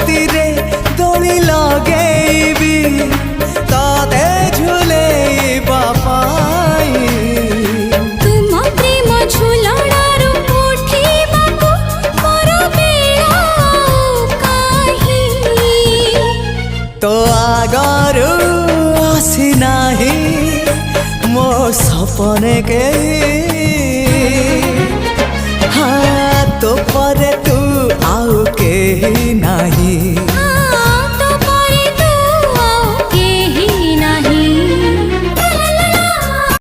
राति रे दोली लगेबी तते झुलेइबा पाई तुम प्रेम झुलणारू उठिबाकू मोर बेला काहे तो आगरू आसी नाही मो सपने के हाँ तो परे तू आउ के नाही।